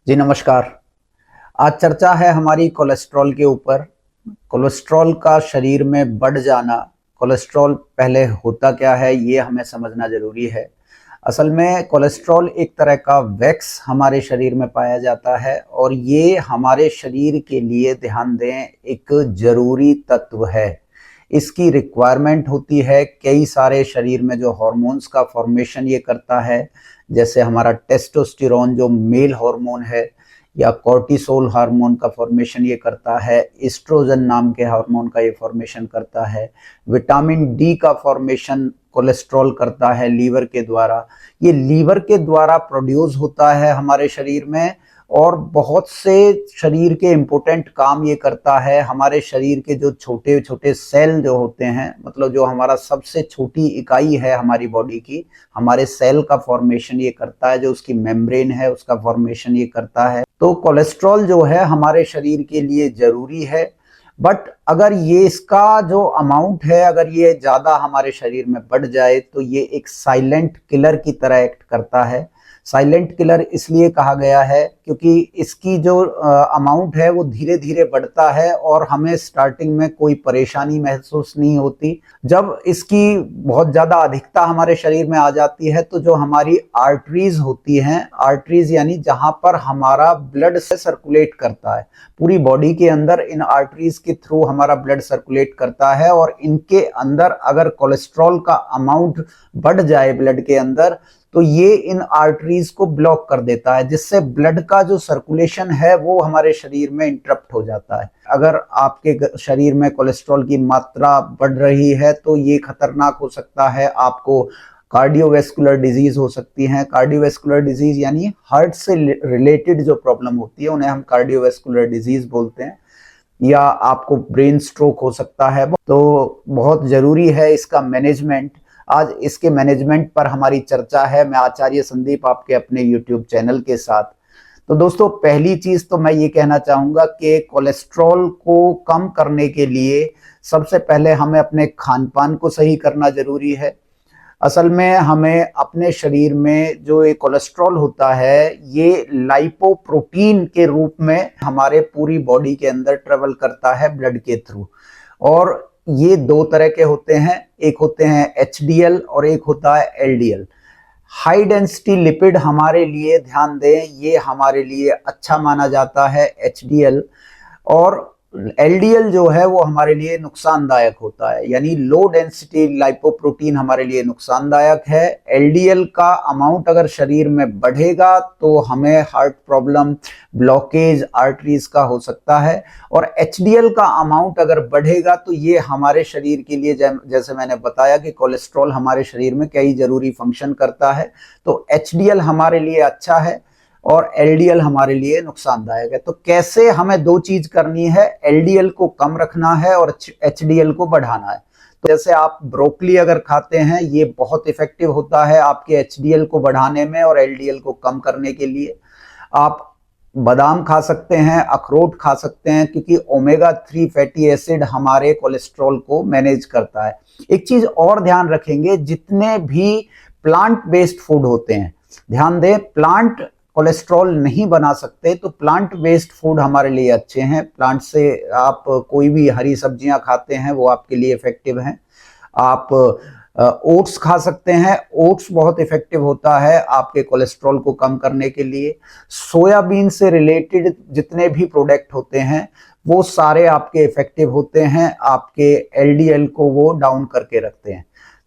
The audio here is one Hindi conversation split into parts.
जी नमस्कार। आज चर्चा है हमारी कोलेस्ट्रॉल के ऊपर। कोलेस्ट्रॉल का शरीर में बढ़ जाना, कोलेस्ट्रॉल पहले होता क्या है ये हमें समझना जरूरी है। असल में कोलेस्ट्रॉल एक तरह का वैक्स हमारे शरीर में पाया जाता है और ये हमारे शरीर के लिए, ध्यान दें, एक जरूरी तत्व है। इसकी रिक्वायरमेंट होती है कई सारे शरीर में जो हार्मोन्स का फॉर्मेशन ये करता है, जैसे हमारा टेस्टोस्टेरोन जो मेल हार्मोन है, या कॉर्टिसोल हार्मोन का फॉर्मेशन ये करता है, एस्ट्रोजन नाम के हार्मोन का ये फॉर्मेशन करता है, विटामिन डी का फॉर्मेशन कोलेस्ट्रॉल करता है लीवर के द्वारा। ये लीवर के द्वारा प्रोड्यूस होता है हमारे शरीर में और बहुत से शरीर के इम्पोर्टेंट काम ये करता है। हमारे शरीर के जो छोटे छोटे सेल जो होते हैं, मतलब जो हमारा सबसे छोटी इकाई है हमारी बॉडी की, हमारे सेल का फॉर्मेशन ये करता है, जो उसकी मेम्ब्रेन है उसका फॉर्मेशन ये करता है। तो कोलेस्ट्रॉल जो है हमारे शरीर के लिए जरूरी है, बट अगर ये इसका जो अमाउंट है, अगर ये ज्यादा हमारे शरीर में बढ़ जाए तो ये एक साइलेंट किलर की तरह एक्ट करता है। साइलेंट किलर इसलिए कहा गया है क्योंकि इसकी जो अमाउंट है वो धीरे धीरे बढ़ता है और हमें स्टार्टिंग में कोई परेशानी महसूस नहीं होती। जब इसकी बहुत ज़्यादा अधिकता हमारे शरीर में आ जाती है तो जो हमारी आर्टरीज होती हैं, आर्टरीज यानी जहाँ पर हमारा ब्लड से सर्कुलेट करता है, पूरी बॉडी के अंदर इन आर्टरीज के थ्रू हमारा ब्लड सर्कुलेट करता है, और इनके अंदर अगर कोलेस्ट्रॉल का अमाउंट बढ़ जाए ब्लड के अंदर तो ये इन आर्टरीज को ब्लॉक कर देता है, जिससे ब्लड का जो सर्कुलेशन है वो हमारे शरीर में इंटरप्ट हो जाता है। अगर आपके शरीर में कोलेस्ट्रॉल की मात्रा बढ़ रही है तो ये खतरनाक हो सकता है। आपको कार्डियोवैस्कुलर डिजीज हो सकती है। कार्डियोवैस्कुलर डिजीज यानी हार्ट से रिलेटेड जो प्रॉब्लम होती है उन्हें हम कार्डियोवैस्कुलर डिजीज बोलते हैं, या आपको ब्रेन स्ट्रोक हो सकता है। तो बहुत जरूरी है इसका मैनेजमेंट। आज इसके मैनेजमेंट पर हमारी चर्चा है, मैं आचार्य संदीप आपके अपने यूट्यूब चैनल के साथ। तो दोस्तों, पहली चीज तो मैं ये कहना चाहूंगा कि कोलेस्ट्रॉल को कम करने के लिए सबसे पहले हमें अपने खान पान को सही करना जरूरी है। असल में हमें अपने शरीर में जो ये कोलेस्ट्रॉल होता है ये लाइपोप्रोटीन के रूप में हमारे पूरी बॉडी के अंदर ट्रेवल करता है ब्लड के थ्रू, और ये दो तरह के होते हैं। एक होते हैं एचडीएल और एक होता है एलडीएल। हाई डेंसिटी लिपिड हमारे लिए, ध्यान दें, ये हमारे लिए अच्छा माना जाता है एचडीएल, और एलडीएल जो है वो हमारे लिए नुकसानदायक होता है, यानी लो डेंसिटी लाइपोप्रोटीन हमारे लिए नुकसानदायक है। एलडीएल का अमाउंट अगर शरीर में बढ़ेगा तो हमें हार्ट प्रॉब्लम, ब्लॉकेज आर्टरीज का हो सकता है, और एचडीएल का अमाउंट अगर बढ़ेगा तो ये हमारे शरीर के लिए, जैसे मैंने बताया कि कोलेस्ट्रॉल हमारे शरीर में कई जरूरी फंक्शन करता है, तो एचडीएल हमारे लिए अच्छा है और एलडीएल हमारे लिए नुकसानदायक है। तो कैसे हमें दो चीज करनी है, एलडीएल को कम रखना है और एचडीएल को बढ़ाना है। तो जैसे आप ब्रोकली अगर खाते हैं, ये बहुत इफेक्टिव होता है आपके एचडीएल को बढ़ाने में और एलडीएल को कम करने के लिए। आप बादाम खा सकते हैं, अखरोट खा सकते हैं, क्योंकि ओमेगा 3 फैटी एसिड हमारे कोलेस्ट्रॉल को मैनेज करता है। एक चीज और ध्यान रखेंगे, जितने भी प्लांट बेस्ड फूड होते हैं, ध्यान दें, प्लांट कोलेस्ट्रॉल नहीं बना सकते, तो प्लांट बेस्ड फूड हमारे लिए अच्छे हैं। प्लांट से आप कोई भी हरी सब्जियां खाते हैं वो आपके लिए इफेक्टिव हैं। आप ओट्स खा सकते हैं, ओट्स बहुत इफेक्टिव होता है आपके कोलेस्ट्रॉल को कम करने के लिए। सोयाबीन से रिलेटेड जितने भी प्रोडक्ट होते हैं वो सारे आपके इफेक्टिव होते हैं, आपके एलडीएल को वो डाउन करके रखते हैं।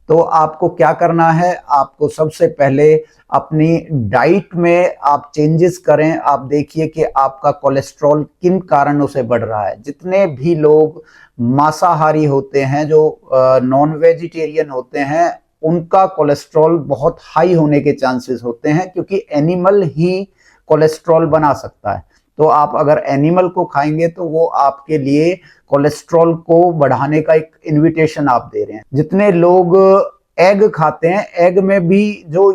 तो आपको क्या करना है, आपको सबसे पहले अपनी डाइट में आप चेंजेस करें। आप देखिए कि आपका कोलेस्ट्रॉल किन कारणों से बढ़ रहा है। जितने भी लोग मांसाहारी होते हैं, जो नॉन वेजिटेरियन होते हैं, उनका कोलेस्ट्रॉल बहुत हाई होने के चांसेस होते हैं, क्योंकि एनिमल ही कोलेस्ट्रॉल बना सकता है। तो आप अगर एनिमल को खाएंगे तो वो आपके लिए कोलेस्ट्रॉल को बढ़ाने का एक इनविटेशन आप दे रहे हैं। जितने लोग एग खाते हैं, एग में भी जो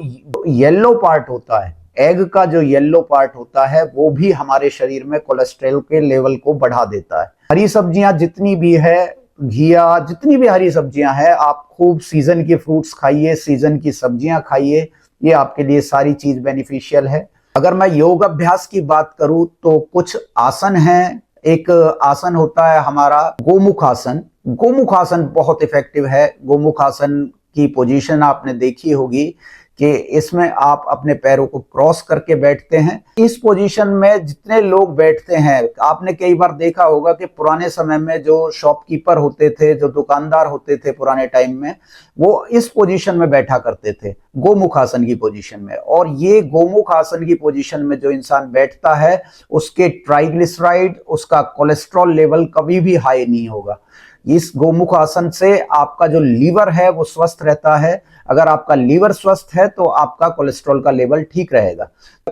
येलो पार्ट होता है, एग का जो येलो पार्ट होता है वो भी हमारे शरीर में कोलेस्ट्रॉल के लेवल को बढ़ा देता है। हरी सब्जियां जितनी भी है, घिया, जितनी भी हरी सब्जियां हैं, आप खूब सीजन के फ्रूट्स खाइए, सीजन की सब्जियां खाइए, ये आपके लिए सारी चीज बेनिफिशियल है। अगर मैं योग अभ्यास की बात करूं तो कुछ आसन हैं। एक आसन होता है हमारा गोमुख आसन। गोमुख आसन बहुत इफेक्टिव है। गोमुख आसन की पोजीशन आपने देखी होगी कि इसमें आप अपने पैरों को क्रॉस करके बैठते हैं। इस पोजीशन में जितने लोग बैठते हैं, आपने कई बार देखा होगा कि पुराने समय में जो शॉपकीपर होते थे, जो दुकानदार होते थे पुराने टाइम में, वो इस पोजीशन में बैठा करते थे, गोमुख आसन की पोजीशन में। और ये गोमुख आसन की पोजीशन में जो इंसान बैठता है, उसके ट्राइग्लिसराइड, उसका कोलेस्ट्रॉल लेवल कभी भी हाई नहीं होगा। इस गोमुख आसन से आपका जो लीवर है वो स्वस्थ रहता है। अगर आपका लीवर स्वस्थ है तो आपका कोलेस्ट्रॉल का लेवल ठीक रहेगा।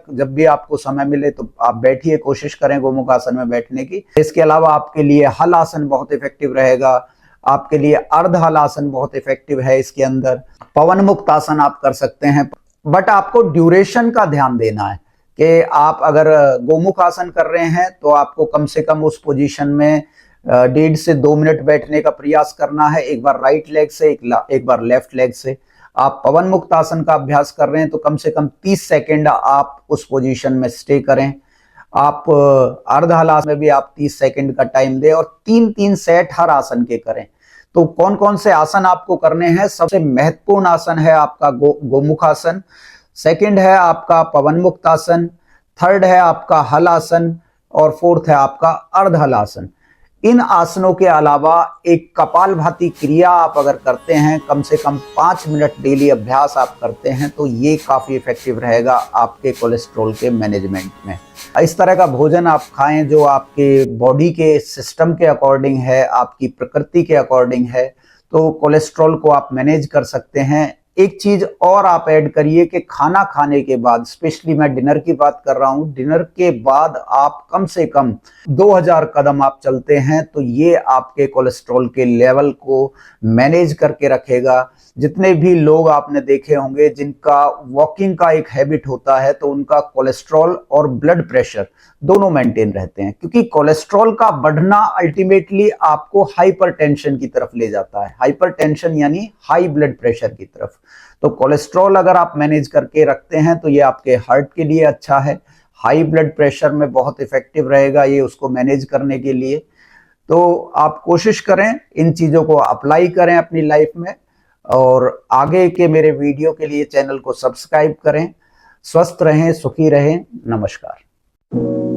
जब भी आपको समय मिले तो आप बैठिए, कोशिश करें गोमुख आसन में बैठने की। इसके अलावा आपके लिए हल आसन बहुत इफेक्टिव रहेगा। आपके लिए अर्ध हल आसन बहुत इफेक्टिव है। इसके अंदर पवन मुक्त आसन आप कर सकते हैं, बट आपको ड्यूरेशन का ध्यान देना है कि आप अगर गोमुख आसन कर रहे हैं तो आपको कम से कम उस पोजीशन में 1.5 से 2 मिनट बैठने का प्रयास करना है। एक बार राइट लेग से, एक बार लेफ्ट लेग से। आप पवन मुक्त आसन का अभ्यास कर रहे हैं तो कम से कम 30 सेकेंड आप उस पोजीशन में स्टे करें। आप अर्ध हल आसन में भी आप 30 सेकेंड का टाइम दें और 3-3 सेट हर आसन के करें। तो कौन कौन से आसन आपको करने हैं? सबसे महत्वपूर्ण आसन है आपका गोमुख आसन, सेकंड है आपका पवन मुक्त आसन, थर्ड है आपका हल आसन और फोर्थ है आपका अर्ध हल आसन। इन आसनों के अलावा एक कपालभाति क्रिया आप अगर करते हैं, कम से कम 5 मिनट डेली अभ्यास आप करते हैं, तो ये काफ़ी इफेक्टिव रहेगा आपके कोलेस्ट्रॉल के मैनेजमेंट में। इस तरह का भोजन आप खाएं जो आपके बॉडी के सिस्टम के अकॉर्डिंग है, आपकी प्रकृति के अकॉर्डिंग है, तो कोलेस्ट्रॉल को आप मैनेज कर सकते हैं। एक चीज और आप ऐड करिए कि खाना खाने के बाद, स्पेशली मैं डिनर की बात कर रहा हूं, डिनर के बाद आप कम से कम 2000 कदम आप चलते हैं तो ये आपके कोलेस्ट्रॉल के लेवल को मैनेज करके रखेगा। जितने भी लोग आपने देखे होंगे जिनका वॉकिंग का एक हैबिट होता है तो उनका कोलेस्ट्रॉल और ब्लड प्रेशर दोनों मेंटेन रहते हैं, क्योंकि कोलेस्ट्रॉल का बढ़ना अल्टीमेटली आपको हाइपरटेंशन की तरफ ले जाता है। हाइपरटेंशन यानी हाई ब्लड प्रेशर की तरफ। तो कोलेस्ट्रॉल अगर आप मैनेज करके रखते हैं तो ये आपके हार्ट के लिए अच्छा है। हाई ब्लड प्रेशर में बहुत इफेक्टिव रहेगा ये उसको मैनेज करने के लिए। तो आप कोशिश करें, इन चीज़ों को अप्लाई करें अपनी लाइफ में, और आगे के मेरे वीडियो के लिए चैनल को सब्सक्राइब करें। स्वस्थ रहें, सुखी रहें। नमस्कार।